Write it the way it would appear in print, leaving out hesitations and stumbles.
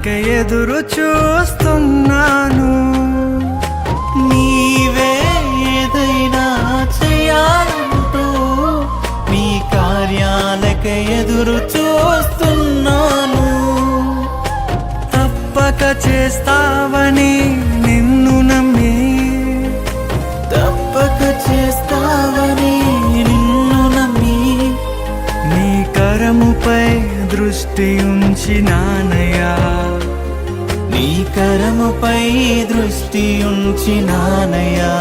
కార్యాలకై ఎదురు చూస్తున్నాను. నీవే ఏదైనా చేయాలంటూ నీ కార్యాలకై ఎదురు చూస్తున్నాను. తప్పక చేస్తావని నిన్ను నమ్మి, తప్పక చేస్తావని నిన్ను నమ్మి నీ కరముపై దృష్టి ఉంచినానయ్యా. నీ కరముపై దృష్టి ఉంచినానయ్యా.